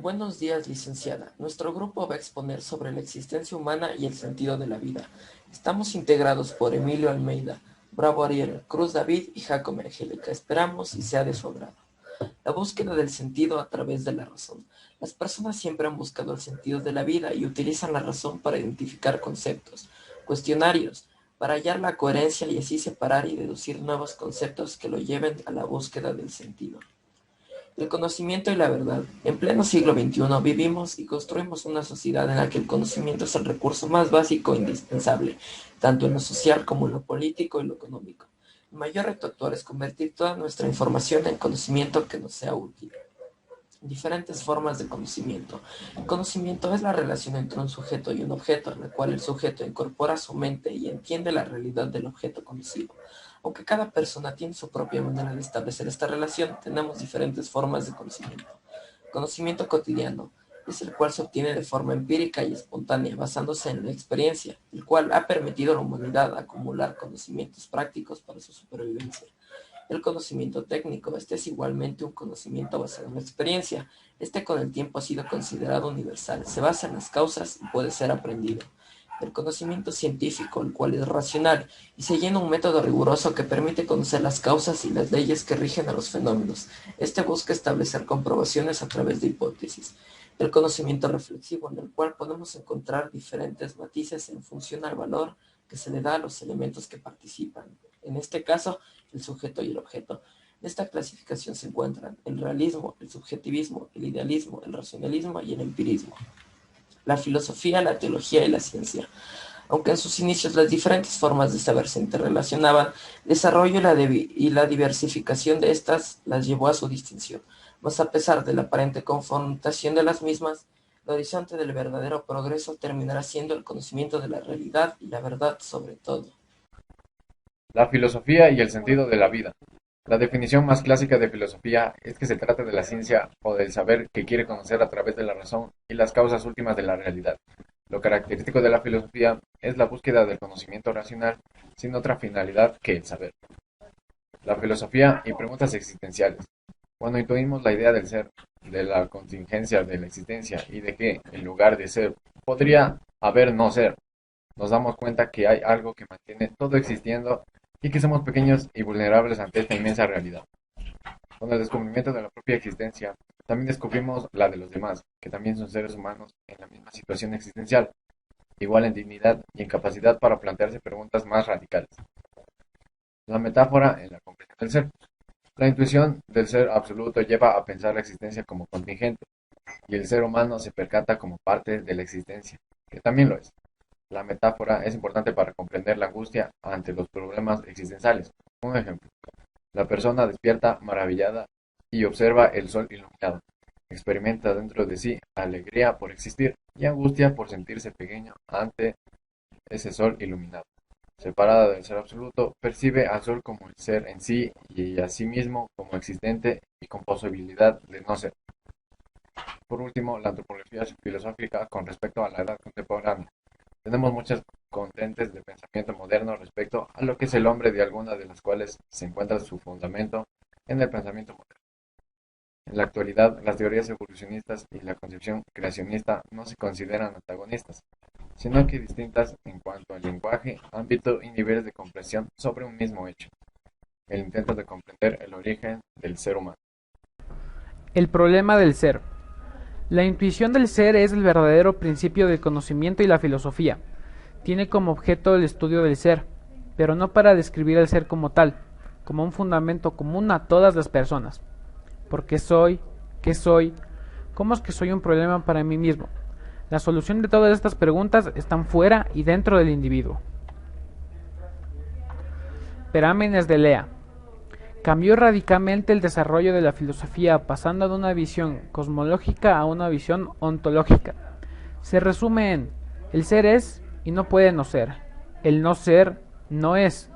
Buenos días, licenciada. Nuestro grupo va a exponer sobre la existencia humana y el sentido de la vida. Estamos integrados por Emilio Almeida, Bravo Ariel, Cruz David y Jacob Angélica. Esperamos y sea de su agrado. La búsqueda del sentido a través de la razón. Las personas siempre han buscado el sentido de la vida y utilizan la razón para identificar conceptos, cuestionarios, para hallar la coherencia y así separar y deducir nuevos conceptos que lo lleven a la búsqueda del sentido. El conocimiento y la verdad. En pleno siglo XXI vivimos y construimos una sociedad en la que el conocimiento es el recurso más básico e indispensable, tanto en lo social como en lo político y lo económico. El mayor reto actual es convertir toda nuestra información en conocimiento que nos sea útil. Diferentes formas de conocimiento. El conocimiento es la relación entre un sujeto y un objeto, en la cual el sujeto incorpora su mente y entiende la realidad del objeto conocido. Aunque cada persona tiene su propia manera de establecer esta relación, tenemos diferentes formas de conocimiento. Conocimiento cotidiano es el cual se obtiene de forma empírica y espontánea, basándose en la experiencia, el cual ha permitido a la humanidad acumular conocimientos prácticos para su supervivencia. El conocimiento técnico, este es igualmente un conocimiento basado en la experiencia. Este con el tiempo ha sido considerado universal, se basa en las causas y puede ser aprendido. El conocimiento científico, el cual es racional y se llena un método riguroso que permite conocer las causas y las leyes que rigen a los fenómenos. Este busca establecer comprobaciones a través de hipótesis. El conocimiento reflexivo, en el cual podemos encontrar diferentes matices en función al valor que se le da a los elementos que participan. En este caso, el sujeto y el objeto. En esta clasificación se encuentran el realismo, el subjetivismo, el idealismo, el racionalismo y el empirismo. La filosofía, la teología y la ciencia. Aunque en sus inicios las diferentes formas de saber se interrelacionaban, el desarrollo y la diversificación de estas las llevó a su distinción. Mas a pesar de la aparente confrontación de las mismas, el horizonte del verdadero progreso terminará siendo el conocimiento de la realidad y la verdad sobre todo. La filosofía y el sentido de la vida. La definición más clásica de filosofía es que se trata de la ciencia o del saber que quiere conocer a través de la razón y las causas últimas de la realidad. Lo característico de la filosofía es la búsqueda del conocimiento racional sin otra finalidad que el saber. La filosofía y preguntas existenciales. Cuando intuimos la idea del ser, de la contingencia de la existencia y de que, en lugar de ser, podría haber no ser, nos damos cuenta que hay algo que mantiene todo existiendo y que somos pequeños y vulnerables ante esta inmensa realidad. Con el descubrimiento de la propia existencia, también descubrimos la de los demás, que también son seres humanos en la misma situación existencial, igual en dignidad y en capacidad para plantearse preguntas más radicales. La metáfora en la comprensión del ser. La intuición del ser absoluto lleva a pensar la existencia como contingente, y el ser humano se percata como parte de la existencia, que también lo es. La metáfora es importante para comprender la angustia ante los problemas existenciales. Un ejemplo: la persona despierta maravillada y observa el sol iluminado. Experimenta dentro de sí alegría por existir y angustia por sentirse pequeño ante ese sol iluminado. Separada del ser absoluto, percibe al sol como el ser en sí y a sí mismo como existente y con posibilidad de no ser. Por último, la antropología filosófica con respecto a la edad contemporánea. Tenemos muchas corrientes de pensamiento moderno respecto a lo que es el hombre, de alguna de las cuales se encuentra su fundamento en el pensamiento moderno. En la actualidad, las teorías evolucionistas y la concepción creacionista no se consideran antagonistas, sino que distintas en cuanto al lenguaje, ámbito y niveles de comprensión sobre un mismo hecho, el intento de comprender el origen del ser humano. El problema del ser. La intuición del ser es el verdadero principio del conocimiento y la filosofía. Tiene como objeto el estudio del ser, pero no para describir el ser como tal, como un fundamento común a todas las personas. ¿Por qué soy? ¿Qué soy? ¿Cómo es que soy un problema para mí mismo? La solución de todas estas preguntas están fuera y dentro del individuo. Perámenes de Lea. Cambió radicalmente el desarrollo de la filosofía, pasando de una visión cosmológica a una visión ontológica. Se resume en: el ser es y no puede no ser, el no ser no es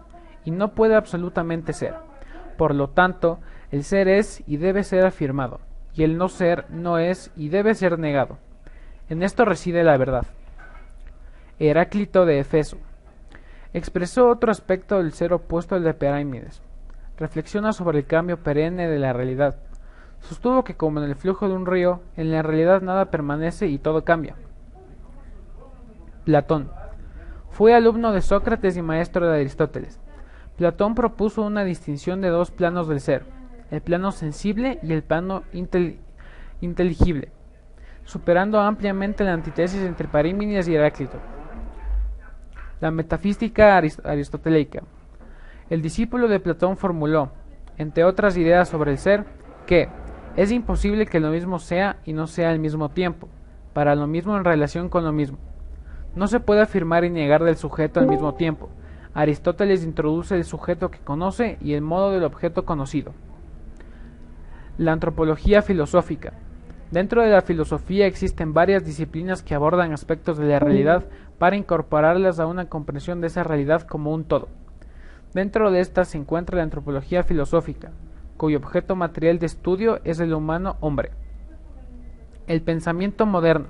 y no puede absolutamente ser. Por lo tanto, el ser es y debe ser afirmado, y el no ser no es y debe ser negado. En esto reside la verdad. Heráclito de Efeso expresó otro aspecto del ser opuesto al de Parménides. Reflexiona sobre el cambio perenne de la realidad. Sostuvo que como en el flujo de un río, en la realidad nada permanece y todo cambia. Platón. Fue alumno de Sócrates y maestro de Aristóteles. Platón propuso una distinción de dos planos del ser, el plano sensible y el plano inteligible, superando ampliamente la antítesis entre Parímenes y Heráclito. La metafísica aristotélica. El discípulo de Platón formuló, entre otras ideas sobre el ser, que es imposible que lo mismo sea y no sea al mismo tiempo, para lo mismo en relación con lo mismo. No se puede afirmar y negar del sujeto al mismo tiempo. Aristóteles introduce el sujeto que conoce y el modo del objeto conocido. La antropología filosófica. Dentro de la filosofía existen varias disciplinas que abordan aspectos de la realidad para incorporarlas a una comprensión de esa realidad como un todo. Dentro de estas se encuentra la antropología filosófica, cuyo objeto material de estudio es el humano hombre. El pensamiento moderno.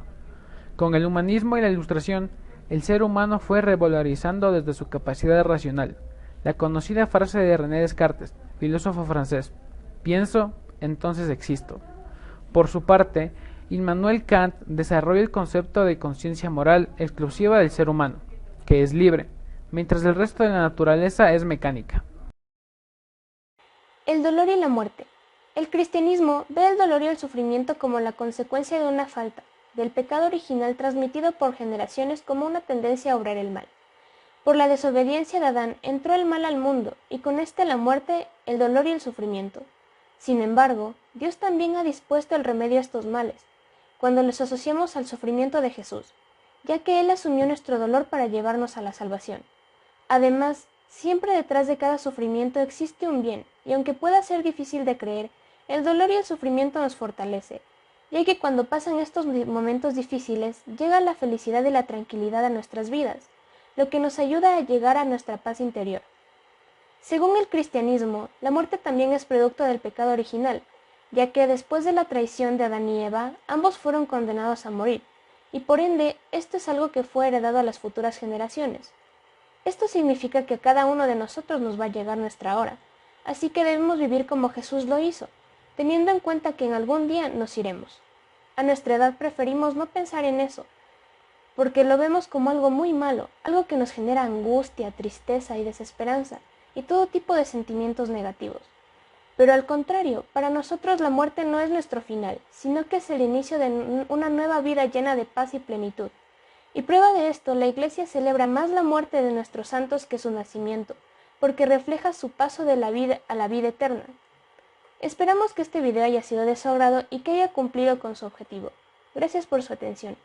Con el humanismo y la ilustración, el ser humano fue revalorizando desde su capacidad racional. La conocida frase de René Descartes, filósofo francés: pienso, entonces existo. Por su parte, Immanuel Kant desarrolla el concepto de conciencia moral exclusiva del ser humano, que es libre, mientras el resto de la naturaleza es mecánica. El dolor y la muerte. El cristianismo ve el dolor y el sufrimiento como la consecuencia de una falta, del pecado original transmitido por generaciones como una tendencia a obrar el mal. Por la desobediencia de Adán entró el mal al mundo, y con éste la muerte, el dolor y el sufrimiento. Sin embargo, Dios también ha dispuesto el remedio a estos males, cuando los asociamos al sufrimiento de Jesús, ya que Él asumió nuestro dolor para llevarnos a la salvación. Además, siempre detrás de cada sufrimiento existe un bien, y aunque pueda ser difícil de creer, el dolor y el sufrimiento nos fortalece, ya que cuando pasan estos momentos difíciles, llega la felicidad y la tranquilidad a nuestras vidas, lo que nos ayuda a llegar a nuestra paz interior. Según el cristianismo, la muerte también es producto del pecado original, ya que después de la traición de Adán y Eva, ambos fueron condenados a morir, y por ende, esto es algo que fue heredado a las futuras generaciones. Esto significa que a cada uno de nosotros nos va a llegar nuestra hora, así que debemos vivir como Jesús lo hizo, teniendo en cuenta que en algún día nos iremos. A nuestra edad preferimos no pensar en eso, porque lo vemos como algo muy malo, algo que nos genera angustia, tristeza y desesperanza, y todo tipo de sentimientos negativos. Pero al contrario, para nosotros la muerte no es nuestro final, sino que es el inicio de una nueva vida llena de paz y plenitud. Y prueba de esto, la Iglesia celebra más la muerte de nuestros santos que su nacimiento, porque refleja su paso de la vida a la vida eterna. Esperamos que este video haya sido de su agrado y que haya cumplido con su objetivo. Gracias por su atención.